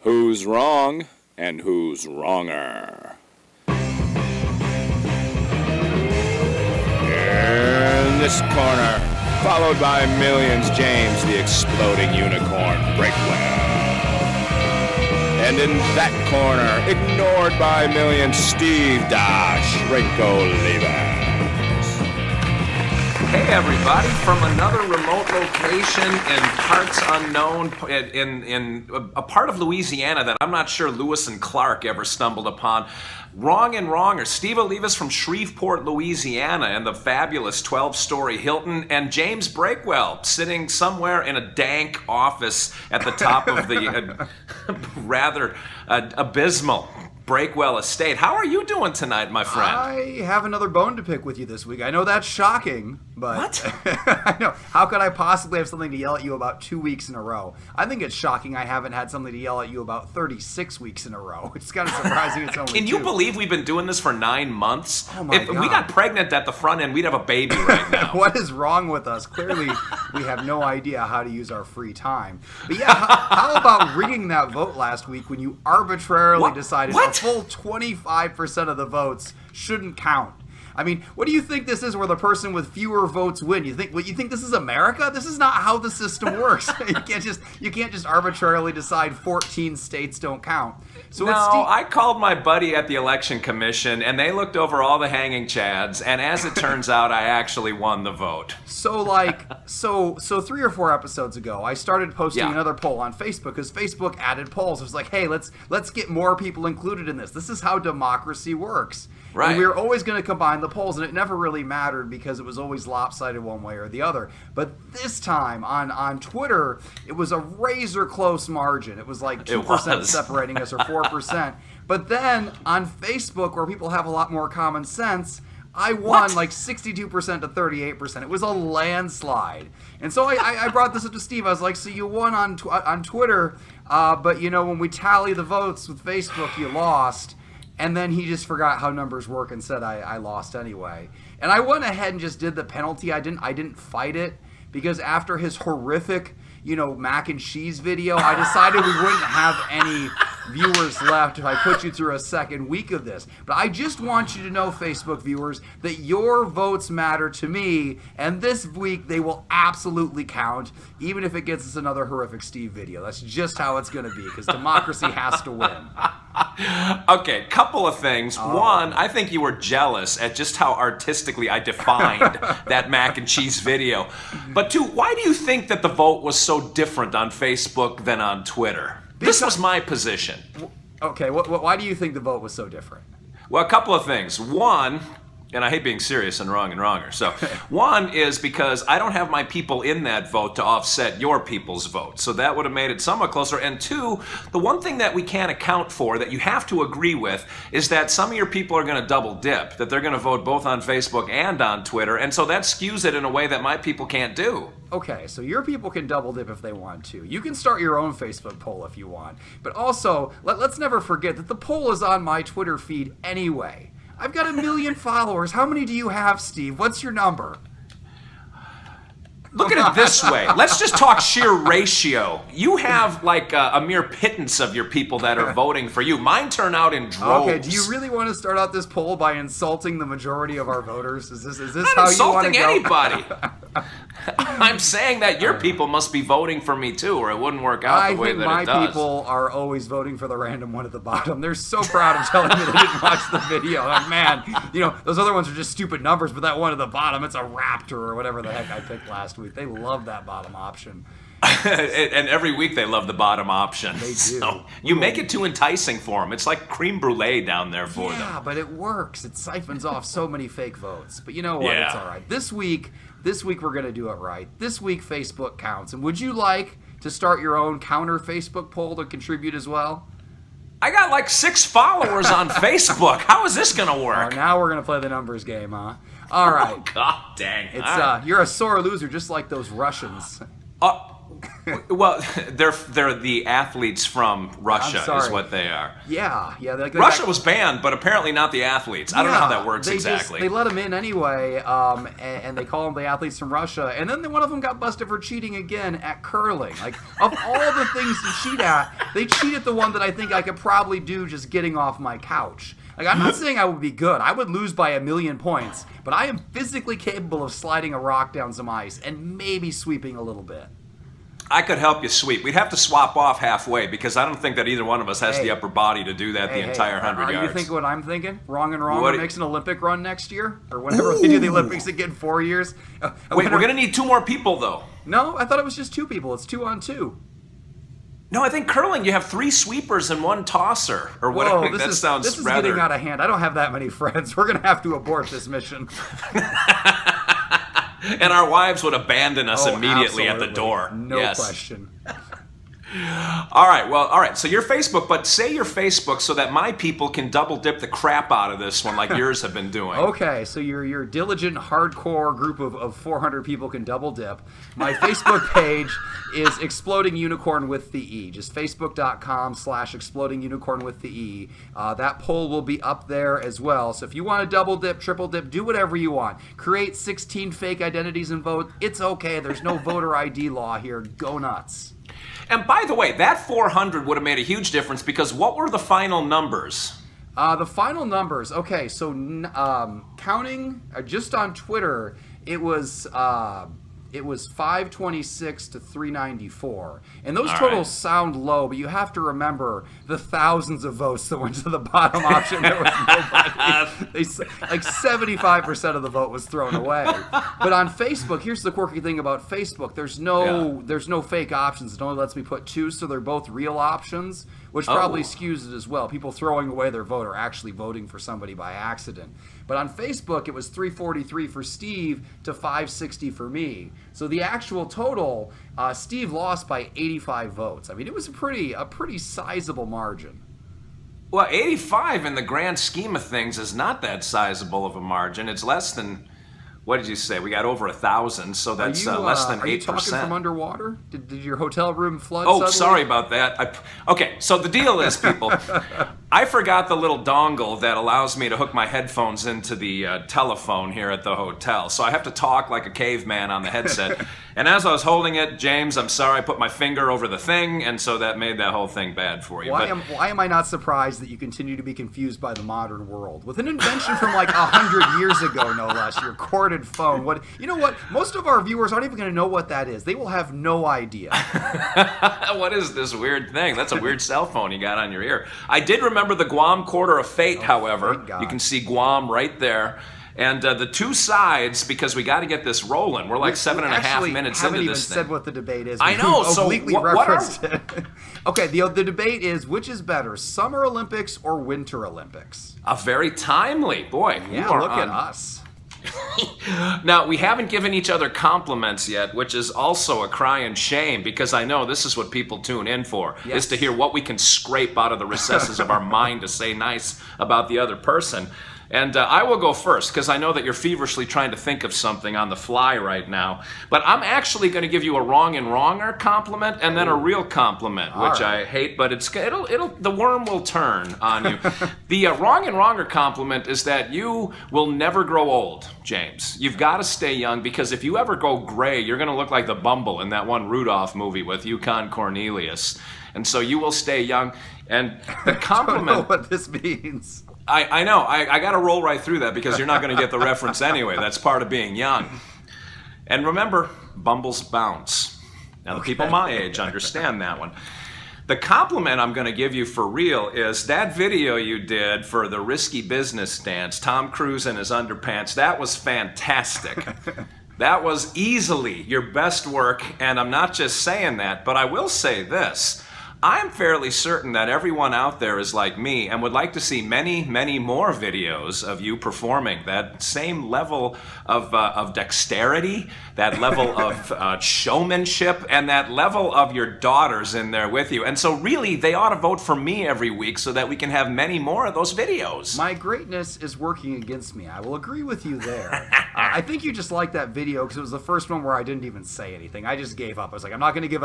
Who's wrong and who's wronger? In this corner, followed by Millions, James, the exploding unicorn, Breakwell. And in that corner, ignored by Millions, Steve Dash, Olivas. Hey everybody, from another remote location in parts unknown, in a part of Louisiana that I'm not sure Lewis and Clark ever stumbled upon. Wrong and Wronger, Steve Olivas from Shreveport, Louisiana, and the fabulous 12-story Hilton, and James Breakwell sitting somewhere in a dank office at the top of the rather abysmal Breakwell estate. How are you doing tonight, my friend? I have another bone to pick with you this week. I know that's shocking, but... What? I know. How could I possibly have something to yell at you about 2 weeks in a row? I think it's shocking I haven't had something to yell at you about 36 weeks in a row. It's kind of surprising it's only Can you believe we've been doing this for 9 months? Oh my God. If we got pregnant at the front end, we'd have a baby right now. What is wrong with us? Clearly, we have no idea how to use our free time. But yeah, how about rigging that vote last week when you arbitrarily decided a full 25% of the votes shouldn't count? I mean, what do you think this is where the person with fewer votes win? You think this is America? This is not how the system works. You can't just arbitrarily decide 14 states don't count. So no, I called my buddy at the election commission, and they looked over all the hanging chads, and as it turns out, I actually won the vote. So 3 or 4 episodes ago, I started posting another poll on Facebook because Facebook added polls. It was like, hey, let's get more people included in this. This is how democracy works. Right. And we were always going to combine the polls, and it never really mattered because it was always lopsided one way or the other. But this time on Twitter, it was a razor-close margin. It was like 2% separating us or 4%. But then on Facebook, where people have a lot more common sense, I won like 62% to 38%. It was a landslide. And so I brought this up to Steve. I was like, so you won on Twitter, but you know, when we tally the votes with Facebook, you lost. And then he just forgot how numbers work and said I lost anyway. And I went ahead and just did the penalty. I didn't fight it because after his horrific, mac and cheese video, I decided we wouldn't have any viewers left if I put you through a second week of this. But I just want you to know, Facebook viewers, that your votes matter to me, and this week they will absolutely count, even if it gets us another horrific Steve video. That's just how it's going to be, because democracy has to win. Okay, couple of things. One, I think you were jealous at just how artistically I defined that mac and cheese video. But two, why do you think that the vote was so different on Facebook than on Twitter? This was my position. Okay, why do you think the vote was so different? Well, a couple of things. One, and I hate being serious and wronger. So one is because I don't have my people in that vote to offset your people's vote. So that would have made it somewhat closer. And two, the one thing that we can't account for that you have to agree with is that some of your people are going to double dip, that they're going to vote both on Facebook and on Twitter. And so that skews it in a way that my people can't do. Okay, so your people can double dip if they want to. You can start your own Facebook poll if you want. But also, let's never forget that the poll is on my Twitter feed anyway. I've got 1 million followers. How many do you have, Steve? What's your number? Look at it this way. Let's just talk sheer ratio. You have like a mere pittance of your people that are voting for you. Mine turn out in droves. Okay, do you really want to start out this poll by insulting the majority of our voters? Is this I'm how not you want to go? insulting anybody. I'm saying that your people must be voting for me too, or it wouldn't work out the way that it does. I think my people are always voting for the random one at the bottom. They're so proud of telling me they didn't watch the video. Like, man, those other ones are just stupid numbers, but that one at the bottom, it's a raptor or whatever the heck I picked last week. They love that bottom option. And every week they love the bottom option. They do. So you make it too enticing for them. It's like creme brulee down there for them. Yeah, but it works. It siphons off so many fake votes. But you know what? It's all right. This week we're going to do it right. This week Facebook counts. And would you like to start your own counter Facebook poll to contribute as well? I got like 6 followers on Facebook. How is this going to work? Now we're going to play the numbers game, huh? All right. Oh, God dang. You're a sore loser just like those Russians. Well, they're the athletes from Russia is what they are. Yeah. Russia was banned, but apparently not the athletes. I don't know how that works exactly. They let them in anyway, and they call them the athletes from Russia. And then one of them got busted for cheating again at curling. Like, of all the things to cheat at, they cheated the one that I think I could probably do just getting off my couch. Like, I'm not saying I would be good. I would lose by 1,000,000 points, but I am physically capable of sliding a rock down some ice and maybe sweeping a little bit. I could help you sweep. We'd have to swap off halfway because I don't think that either one of us has the upper body to do that the entire 100 yards. Are you thinking what I'm thinking? Wrong and Wrong makes an Olympic run next year? Or whenever they do the Olympics again, 4 years? Wait, we're going to need 2 more people, though. No, I thought it was just 2 people. It's 2 on 2. No, I think curling, you have 3 sweepers and 1 tosser. Or whatever. Whoa, this is getting out of hand. I don't have that many friends. We're going to have to abort this mission. And our wives would abandon us immediately at the door. No question. All right. So your Facebook, but say your Facebook so that my people can double dip the crap out of this one like yours have been doing. Okay, so your diligent, hardcore group of 400 people can double dip. My Facebook page is Exploding Unicorn with the E. Just facebook.com/Exploding Unicorn with the E. That poll will be up there as well. So if you want to double dip, triple dip, do whatever you want. Create 16 fake identities and vote. It's okay. There's no voter ID law here. Go nuts. And by the way, that 400 would have made a huge difference because what were the final numbers? The final numbers, okay, so counting just on Twitter, it was 526 to 394. And those totals sound low, but you have to remember the thousands of votes that went to the bottom option. There was nobody. Like 75% of the vote was thrown away. But on Facebook, here's the quirky thing about Facebook. There's no fake options. It only lets me put 2, so they're both real options, which probably skews it as well. People throwing away their vote are actually voting for somebody by accident. But on Facebook, it was 343 for Steve to 560 for me. So the actual total, Steve lost by 85 votes. I mean, it was a pretty sizable margin. Well, 85 in the grand scheme of things is not that sizable of a margin. It's less than, what did you say? We got over 1,000, so that's less than 8%. Are you talking from underwater? Did your hotel room flood suddenly? Sorry about that. Okay, so the deal is, people, I forgot the little dongle that allows me to hook my headphones into the telephone here at the hotel. So I have to talk like a caveman on the headset. And as I was holding it, James, I'm sorry, I put my finger over the thing, and so that made that whole thing bad for you. Why am I not surprised that you continue to be confused by the modern world? With an invention from like 100 years ago, no less, your corded phone. You know what? Most of our viewers aren't even going to know what that is. They will have no idea. What is this weird thing? That's a weird cell phone you got on your ear. I did remember the Guam Quarter of Fate, however. You can see Guam right there. And the 2 sides, because we got to get this rolling. We're like 7.5 minutes into this thing. We haven't even said what the debate is. I know, so obliquely referenced it. Okay, the debate is, which is better, Summer Olympics or Winter Olympics? Very timely. Boy, yeah, look at us. Now, we haven't given each other compliments yet, which is also a crying shame, because I know this is what people tune in for, is to hear what we can scrape out of the recesses of our mind to say nice about the other person. And I will go first, because I know that you're feverishly trying to think of something on the fly right now. But I'm actually going to give you a wrong and wronger compliment, and then a real compliment, which I hate, but the worm will turn on you. The wrong and wronger compliment is that you will never grow old, James. You've got to stay young, because if you ever go gray, you're going to look like the Bumble in that one Rudolph movie with Yukon Cornelius. And so you will stay young. And the compliment... I don't know what this means. I know. I got to roll right through that because you're not going to get the reference anyway. That's part of being young. And remember, Bumbles bounce. Now, the people my age understand that one. The compliment I'm going to give you for real is that video you did for the risky business dance, Tom Cruise in his underpants. That was fantastic. That was easily your best work, and I'm not just saying that, but I will say this. I'm fairly certain that everyone out there is like me and would like to see many, many more videos of you performing that same level of dexterity, that level of showmanship, and that level of your daughters in there with you. And so really, they ought to vote for me every week so that we can have many more of those videos. My greatness is working against me. I will agree with you there. I think you just liked that video because it was the first one where I didn't even say anything. I just gave up. I was like, I'm not going to give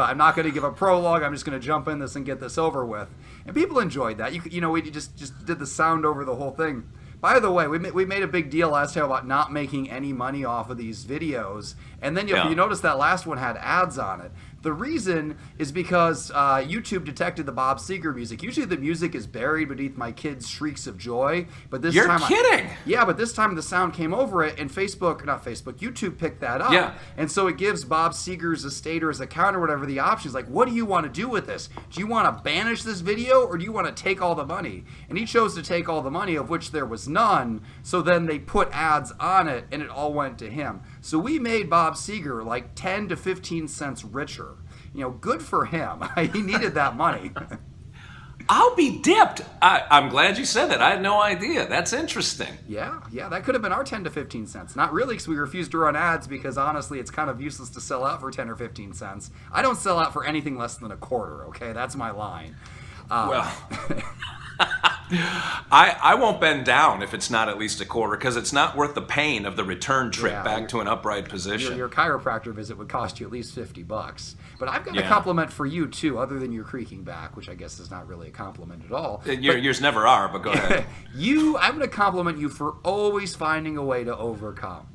a prologue. I'm just going to jump in this and get this over with. And people enjoyed that. You know, we just did the sound over the whole thing. By the way, we made a big deal last time about not making any money off of these videos. And then you notice that last one had ads on it. The reason is because YouTube detected the Bob Seger music. Usually the music is buried beneath my kids' shrieks of joy. But this You're time kidding! Yeah, but this time the sound came over it, and YouTube picked that up. Yeah. And so it gives Bob Seger's estate or his account or whatever the options. Like, what do you want to do with this? Do you want to banish this video, or do you want to take all the money? And he chose to take all the money, of which there was none. So then they put ads on it, and it all went to him. So we made Bob Seger like 10 to 15 cents richer. You know, good for him. He needed that money. I'll be dipped. I'm glad you said that. I had no idea. That's interesting. Yeah, that could have been our 10 to 15 cents. Not really, because we refused to run ads because, honestly, it's kind of useless to sell out for 10 or 15 cents. I don't sell out for anything less than a quarter, okay? That's my line. Well... I won't bend down if it's not at least a quarter, because it's not worth the pain of the return trip back to an upright position. Your chiropractor visit would cost you at least $50. But I've got a compliment for you, too, other than your creaking back, which I guess is not really a compliment at all. Yours never are, but go ahead. I'm going to compliment you for always finding a way to overcome.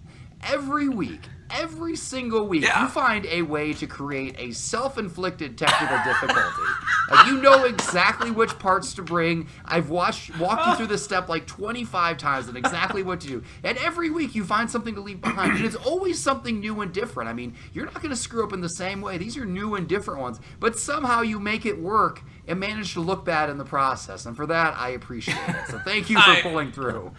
Every week, every single week, you find a way to create a self-inflicted technical difficulty. Like, you know exactly which parts to bring. I've walked you through this step like 25 times and exactly what to do. And every week you find something to leave behind. And it's always something new and different. I mean, you're not going to screw up in the same way. These are new and different ones. But somehow you make it work and manage to look bad in the process. And for that, I appreciate it. So thank you for pulling through.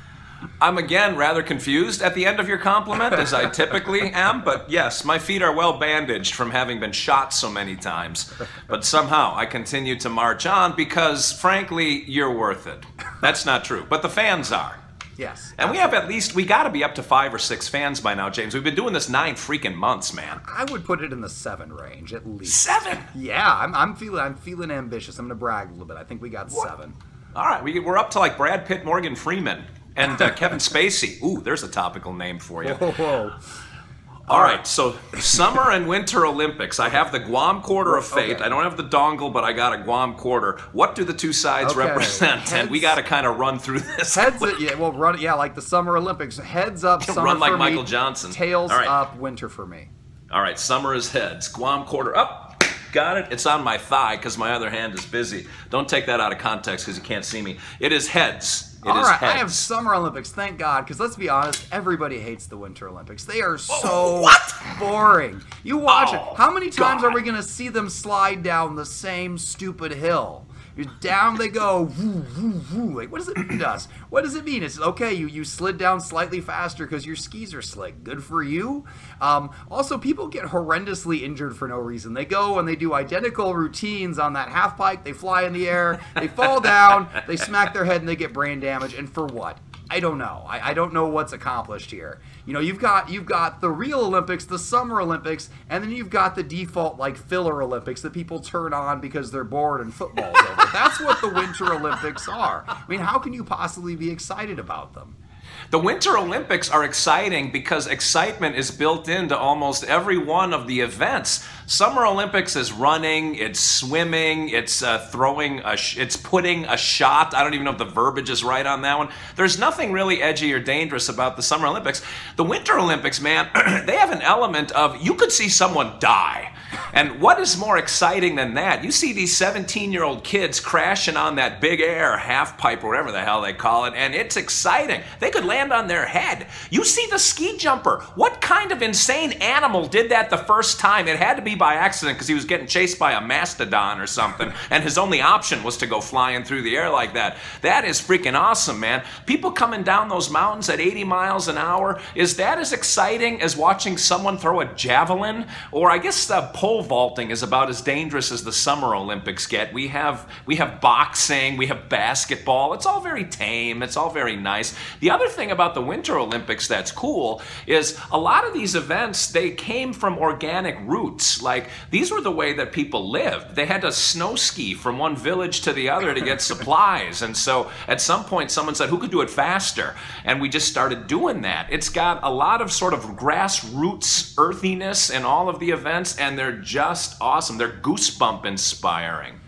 I'm again rather confused at the end of your compliment, as I typically am, but yes, my feet are well bandaged from having been shot so many times. But somehow I continue to march on because, frankly, you're worth it. That's not true, but the fans are. Yes. And we got to be up to 5 or 6 fans by now, James. We've been doing this 9 freaking months, man. I would put it in the 7 range, at least. 7? Yeah, I'm feeling ambitious. I'm going to brag a little bit. I think we got 7. All right, we're up to like Brad Pitt, Morgan Freeman. And Kevin Spacey. Ooh, there's a topical name for you. Whoa. All right, so Summer and Winter Olympics. I have the Guam quarter of fate. Okay. I don't have the dongle, but I got a Guam quarter. What do the two sides represent? And we got to kind of run through this. Like the Summer Olympics. Heads up, Summer run like for Michael me. Johnson. Tails up, Winter for me. All right, Summer is heads. Guam quarter up. Got it. It's on my thigh because my other hand is busy. Don't take that out of context because you can't see me. It is heads. All right, I have Summer Olympics, thank God, because let's be honest, everybody hates the Winter Olympics. They are so boring. You watch it. How many times are we going to see them slide down the same stupid hill? Down they go, woo, woo, woo. Like, what does it mean? What does it mean? It's okay, you slid down slightly faster because your skis are slick. Good for you. Also, people get horrendously injured for no reason. They go and they do identical routines on that half pipe. They fly in the air, they fall down, they smack their head, and they get brain damage. And for what? I don't know. I don't know what's accomplished here. You know, you've got the real Olympics, the Summer Olympics, and then you've got the default like filler Olympics that people turn on because they're bored and football's over. That's what the Winter Olympics are. I mean, how can you possibly be excited about them? The Winter Olympics are exciting because excitement is built into almost every one of the events. Summer Olympics is running, it's swimming, it's it's putting a shot. I don't even know if the verbiage is right on that one. There's nothing really edgy or dangerous about the Summer Olympics. The Winter Olympics, man, they have an element of you could see someone die. And what is more exciting than that? You see these 17-year-old kids crashing on that big air half pipe or whatever the hell they call it, and it's exciting. They could land on their head. You see the ski jumper. What kind of insane animal did that the first time? It had to be by accident because he was getting chased by a mastodon or something, and his only option was to go flying through the air like that. That is freaking awesome, man. People coming down those mountains at 80 miles an hour, is that as exciting as watching someone throw a javelin? Or I guess pole vaulting is about as dangerous as the Summer Olympics get. We have boxing, we have basketball. It's all very tame. It's all very nice. The other thing about the Winter Olympics that's cool is a lot of these events, they came from organic roots. Like, these were the way that people lived. They had to snow ski from one village to the other to get supplies. And so at some point someone said, who could do it faster? And we just started doing that. It's got a lot of sort of grassroots earthiness in all of the events, and they're just awesome. They're goosebump inspiring.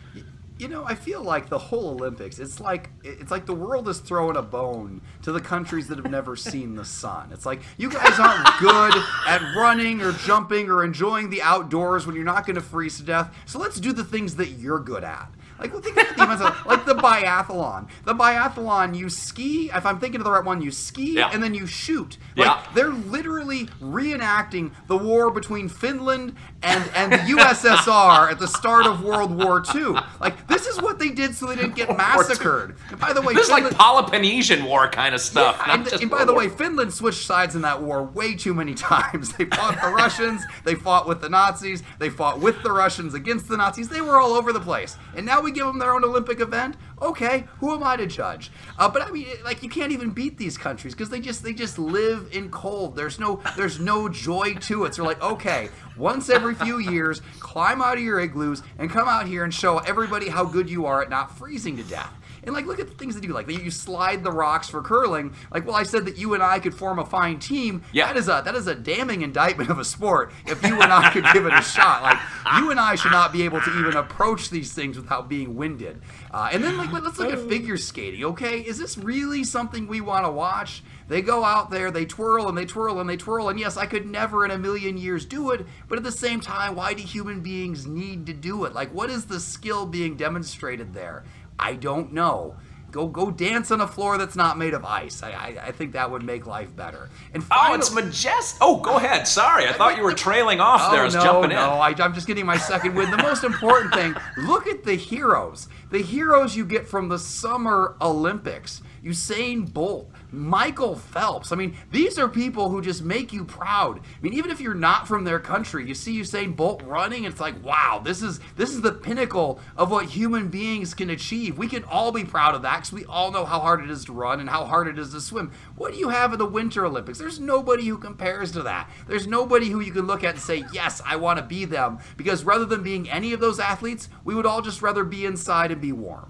You know, I feel like the whole Olympics, it's like the world is throwing a bone to the countries that have never seen the sun. It's like, you guys aren't good at running or jumping or enjoying the outdoors when you're not going to freeze to death, so let's do the things that you're good at. Like, think about the events like the biathlon. The biathlon, you ski, if I'm thinking of the right one, you ski and then you shoot. Like, they're literally reenacting the war between Finland and the USSR at the start of World War II. Like, this is what they did so they didn't get massacred. And by the way, this is like Peloponnesian War kind of stuff. Yeah, and by the way, Finland switched sides in that war way too many times. They fought the Russians, they fought with the Nazis, they fought with the Russians against the Nazis. They were all over the place. And now we give them their own Olympic event. Okay, who am I to judge? But I mean, like, you can't even beat these countries because they just live in cold. There's no joy to it. So they're like, okay, once every few years, climb out of your igloos and come out here and show everybody how good you are at not freezing to death. And, like, look at the things they do. Like, you slide the rocks for curling. Like, well, I said that you and I could form a fine team. Yeah. That is a damning indictment of a sport if you and I could give it a shot. Like, you and I should not be able to even approach these things without being winded. And then, like, let's look at figure skating, okay? Is this really something we want to watch? They go out there, they twirl and they twirl and they twirl, and yes, I could never in a million years do it, but at the same time, why do human beings need to do it? Like, what is the skill being demonstrated there? I don't know. Go dance on a floor that's not made of ice. I think that would make life better. And finally, it's majestic. Oh, go ahead. Sorry, I thought you were trailing off there. I was jumping in. I'm just getting my second win. The most important thing, look at the heroes. The heroes you get from the Summer Olympics. Usain Bolt, Michael Phelps. I mean, these are people who just make you proud. I mean, even if you're not from their country, you see Usain Bolt running, and it's like, wow, this is the pinnacle of what human beings can achieve. We can all be proud of that because we all know how hard it is to run and how hard it is to swim. What do you have in the Winter Olympics? There's nobody who compares to that. There's nobody who you can look at and say, yes, I want to be them. Because rather than being any of those athletes, we would all just rather be inside and be warm.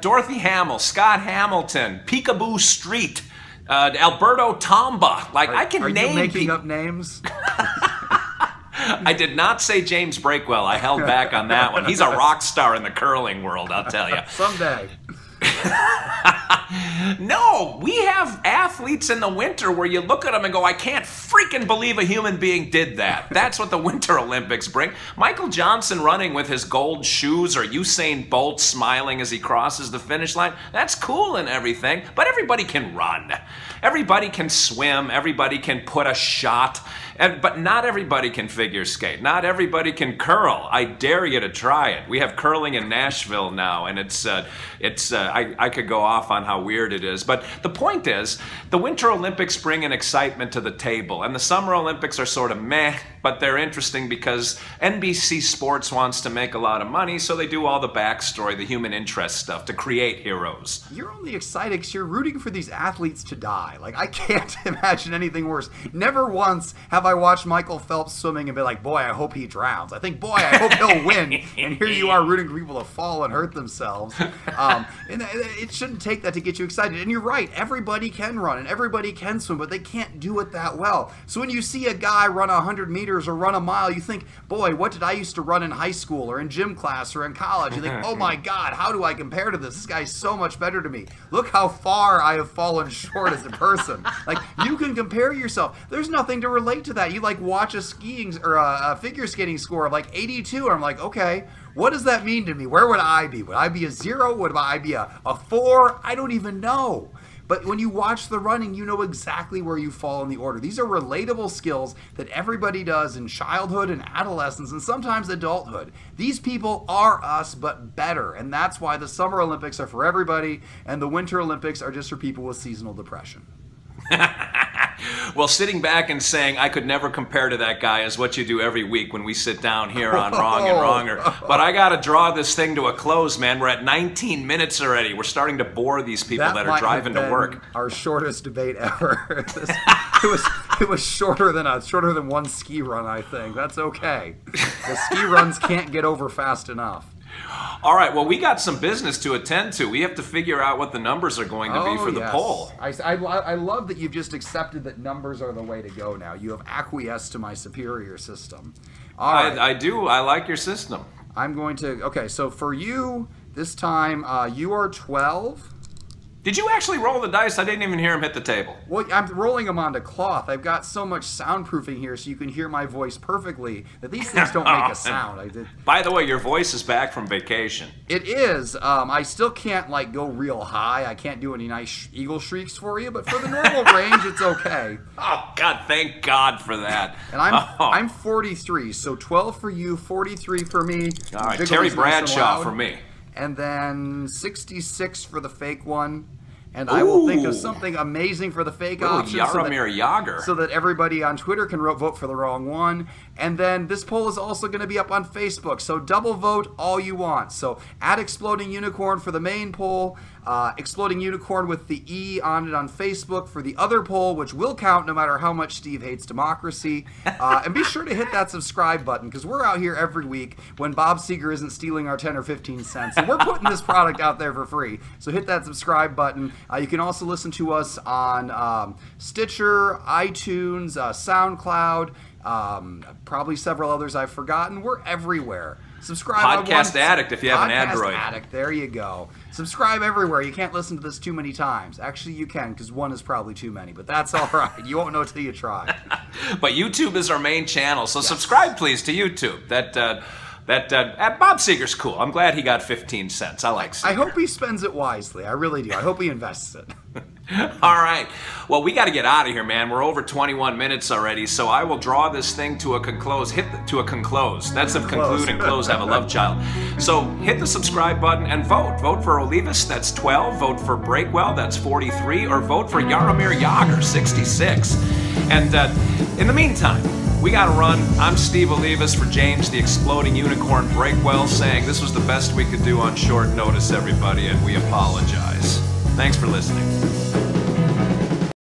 Dorothy Hamill, Scott Hamilton, Peekaboo Street, Alberto Tomba. Like, I can name. Are you making up names? I did not say James Breakwell. I held back on that one. He's a rock star in the curling world, I'll tell you. Someday. No, we have athletes in the winter where you look at them and go, I can't freaking believe a human being did that. That's what the Winter Olympics bring. Michael Johnson running with his gold shoes, or Usain Bolt smiling as he crosses the finish line. That's cool and everything, but everybody can run. Everybody can swim. Everybody can put a shot. But not everybody can figure skate. Not everybody can curl. I dare you to try it. We have curling in Nashville now, and I could go off on how weird it is. But the point is, the Winter Olympics bring an excitement to the table, and the Summer Olympics are sort of meh, but they're interesting because NBC Sports wants to make a lot of money, so they do all the backstory, the human interest stuff to create heroes. You're only excited because you're rooting for these athletes to die. Like, I can't imagine anything worse. Never once have I watched Michael Phelps swimming and be like, boy, I hope he drowns. I think, boy, I hope he'll win. And here you are rooting for people to fall and hurt themselves. And it shouldn't take that to get you excited. And you're right, everybody can run and everybody can swim, but they can't do it that well. So when you see a guy run 100 meters or run a mile, you think, boy, what did I used to run in high school or in gym class or in college? You think, oh my God, how do I compare to this? This guy's so much better to me. Look how far I have fallen short as a person. Like, you can compare yourself. There's nothing to relate to that. You like watch a skiing or a figure skating score of like 82, and I'm like, okay, what does that mean to me? Where would I be? Would I be a 0? Would I be a 4? I don't even know. but when you watch the running, you know exactly where you fall in the order. These are relatable skills that everybody does in childhood and adolescence and sometimes adulthood. These people are us, but better, and that's why the Summer Olympics are for everybody, and the Winter Olympics are just for people with seasonal depression. Well, sitting back and saying I could never compare to that guy is what you do every week when we sit down here on Wrong and Wronger. But I got to draw this thing to a close, man. We're at 19 minutes already. We're starting to bore these people that are driving to work. Our shortest debate ever. It was shorter than one ski run, I think. That's okay. The ski runs can't get over fast enough. All right, well, we got some business to attend to. We have to figure out what the numbers are going to be for the poll. I love that you've just accepted that numbers are the way to go now. You have acquiesced to my superior system. All right. I do. I like your system. I'm going to... Okay, so for you, this time, you are 12... Did you actually roll the dice? I didn't even hear him hit the table. Well, I'm rolling them onto cloth. I've got so much soundproofing here so you can hear my voice perfectly that these things don't make a sound. By the way, your voice is back from vacation. It is. I still can't, go real high. I can't do any nice eagle shrieks for you, but for the normal range, it's okay. Oh, God, thank God for that. And I'm 43, so 12 for you, 43 for me. All right, Terry Bradshaw for me. And then 66 for the fake one. And I will think of something amazing for the fake option so that everybody on Twitter can vote for the wrong one. And then this poll is also going to be up on Facebook. So double vote all you want. So add Exploding Unicorn for the main poll. Exploding Unicorn with the E on it on Facebook for the other poll, which will count no matter how much Steve hates democracy. And be sure to hit that subscribe button because we're out here every week when Bob Seger isn't stealing our 10 or 15 cents. And we're putting this product out there for free. So hit that subscribe button. You can also listen to us on Stitcher, iTunes, SoundCloud, probably several others I've forgotten. We're everywhere. Subscribe. Podcast Addict if you have an Android. Podcast Addict, there you go. Subscribe everywhere. You can't listen to this too many times. Actually, you can because one is probably too many, but that's all right. You won't know till you try. But YouTube is our main channel, so subscribe, please, to YouTube. That Bob Seger's cool. I'm glad he got 15 cents. I like Seger. I hope he spends it wisely. I really do. I hope he invests it. All right. Well, we got to get out of here, man. We're over 21 minutes already, so I will draw this thing to a conclose. To a conclose. That's if conclude and close have a love child. So hit the subscribe button and vote. Vote for Olivas, that's 12. Vote for Breakwell, that's 43. Or vote for Jaromir Jagr, 66. And in the meantime, we gotta run. I'm Steve Olivas for James the Exploding Unicorn Breakwell saying this was the best we could do on short notice, everybody, and we apologize. Thanks for listening.